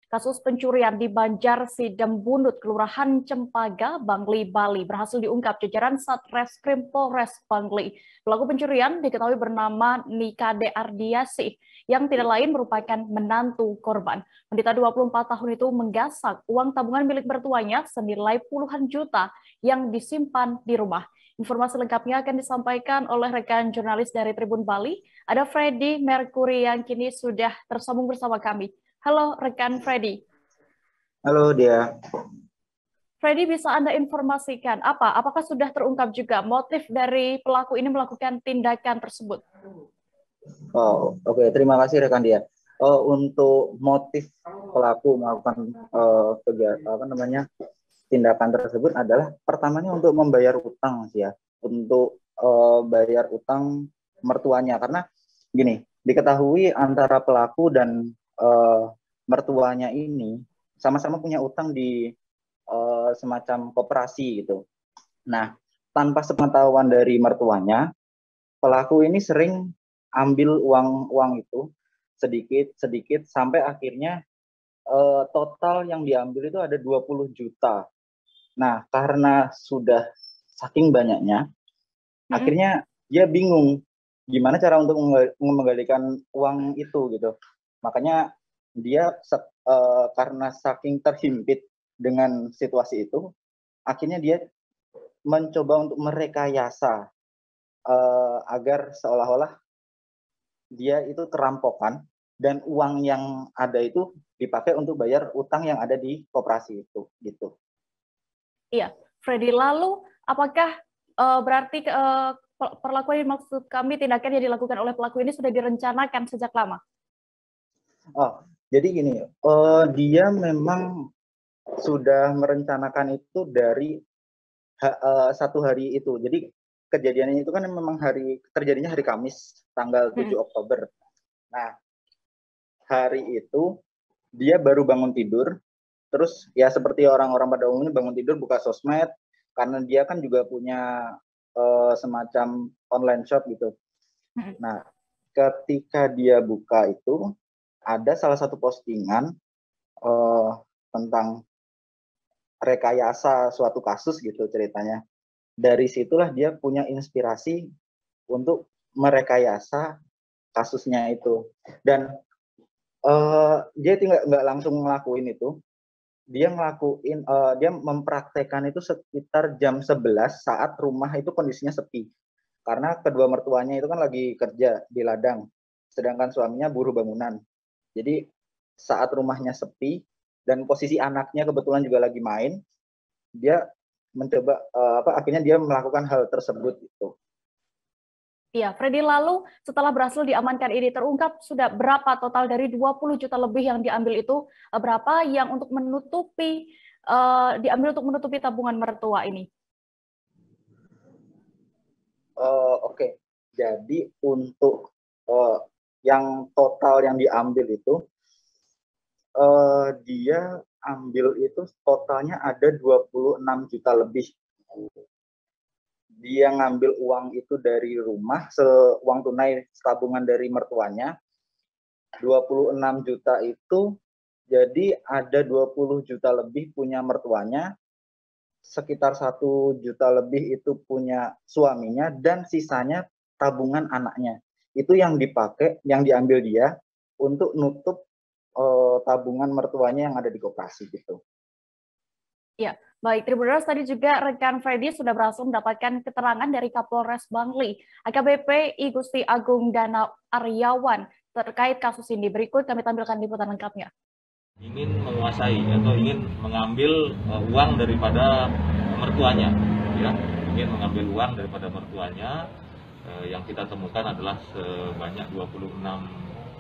Kasus pencurian di Banjar Sidembunut, Kelurahan Cempaka, Bangli, Bali berhasil diungkap jajaran Satreskrim Polres Bangli. Pelaku pencurian diketahui bernama Nikade Ardiasih yang tidak lain merupakan menantu korban. Wanita 24 tahun itu menggasak uang tabungan milik mertuanya senilai puluhan juta yang disimpan di rumah. Informasi lengkapnya akan disampaikan oleh rekan jurnalis dari Tribun Bali. Ada Freddy Mercury yang kini sudah tersambung bersama kami. Halo rekan Freddy. Halo dia. Freddy, bisa Anda informasikan apakah sudah terungkap juga motif dari pelaku ini melakukan tindakan tersebut? Oh, oke. Terima kasih rekan dia. Untuk motif pelaku melakukan tindakan tersebut adalah pertamanya untuk membayar utang sih ya, untuk bayar utang mertuanya, karena gini, diketahui antara pelaku dan mertuanya ini sama-sama punya utang di semacam koperasi gitu. Nah, tanpa sepengetahuan dari mertuanya, pelaku ini sering ambil uang itu sedikit sampai akhirnya total yang diambil itu ada 20 juta. Nah, karena sudah saking banyaknya, akhirnya dia bingung gimana cara untuk mengembalikan uang itu gitu. Makanya dia karena saking terhimpit dengan situasi itu, akhirnya dia mencoba untuk merekayasa agar seolah-olah dia itu kerampokan dan uang yang ada itu dipakai untuk bayar utang yang ada di koperasi itu gitu. Iya, Freddy, lalu apakah berarti perlakuan yang maksud kami tindakan yang dilakukan oleh pelaku ini sudah direncanakan sejak lama? Oh, jadi gini, dia memang sudah merencanakan itu dari satu hari itu. Jadi kejadiannya itu kan memang terjadinya hari Kamis, tanggal 7 Oktober. Nah, hari itu dia baru bangun tidur, terus ya seperti orang-orang pada umumnya bangun tidur buka sosmed, karena dia kan juga punya semacam online shop gitu. Nah, ketika dia buka itu, ada salah satu postingan tentang rekayasa suatu kasus gitu ceritanya. Dari situlah dia punya inspirasi untuk merekayasa kasusnya itu. Dan dia nggak langsung ngelakuin itu. Dia mempraktekkan itu sekitar jam 11 saat rumah itu kondisinya sepi. Karena kedua mertuanya itu kan lagi kerja di ladang, sedangkan suaminya buruh bangunan. Jadi saat rumahnya sepi dan posisi anaknya kebetulan juga lagi main, dia mencoba akhirnya dia melakukan hal tersebut itu. Iya, Freddy, lalu setelah berhasil diamankan ini terungkap sudah berapa total dari 20 juta lebih yang diambil itu, berapa yang untuk diambil untuk menutupi tabungan mertua ini? Oke. Jadi untuk yang total yang diambil itu dia ambil itu totalnya ada 26 juta lebih. Dia ngambil uang itu dari rumah, uang tunai tabungan dari mertuanya, 26 juta itu, jadi ada 20 juta lebih punya mertuanya, sekitar 1 juta lebih itu punya suaminya, dan sisanya tabungan anaknya. Itu yang dipakai, yang diambil dia untuk nutup tabungan mertuanya yang ada di koperasi gitu. Ya, baik. Tribuners, tadi juga rekan Freddy sudah berhasil mendapatkan keterangan dari Kapolres Bangli, AKBP I Gusti Agung Dana Aryawan, terkait kasus ini. Berikut kami tampilkan liputan lengkapnya. Ingin menguasai atau ingin mengambil uang daripada mertuanya, ya, ingin mengambil uang daripada mertuanya. Yang kita temukan adalah sebanyak 26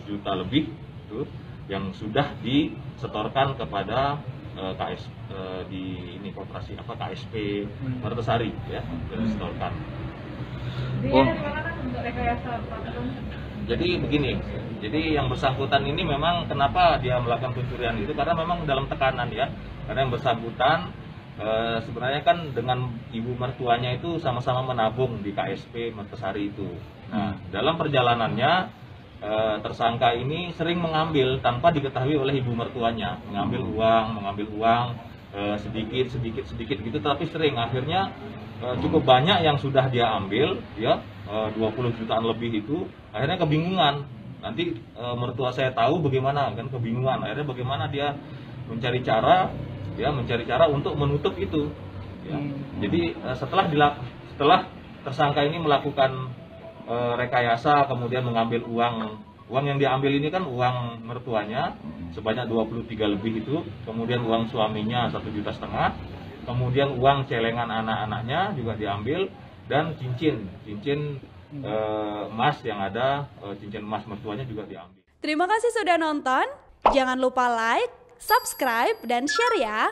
juta lebih itu yang sudah disetorkan kepada di ini koperasi KSP Martesari, ya, disetorkan. Jadi begini, jadi yang bersangkutan ini memang kenapa dia melakukan pencurian itu karena memang dalam tekanan, ya, karena yang bersangkutan sebenarnya kan dengan ibu mertuanya itu sama-sama menabung di KSP Martesari itu. Nah, dalam perjalanannya tersangka ini sering mengambil tanpa diketahui oleh ibu mertuanya, mengambil uang sedikit gitu, tapi sering, akhirnya cukup banyak yang sudah dia ambil, ya 20 jutaan lebih itu, akhirnya kebingungan. Nanti mertua saya tahu bagaimana, kan kebingungan, akhirnya bagaimana dia mencari cara untuk menutup itu, ya. Jadi setelah tersangka ini melakukan rekayasa, kemudian mengambil uang yang diambil ini kan uang mertuanya sebanyak 23 lebih itu, kemudian uang suaminya 1,5 juta, kemudian uang celengan anak-anaknya juga diambil, dan cincin emas yang ada, cincin emas mertuanya juga diambil. Terima kasih sudah nonton, jangan lupa like, subscribe, dan share ya.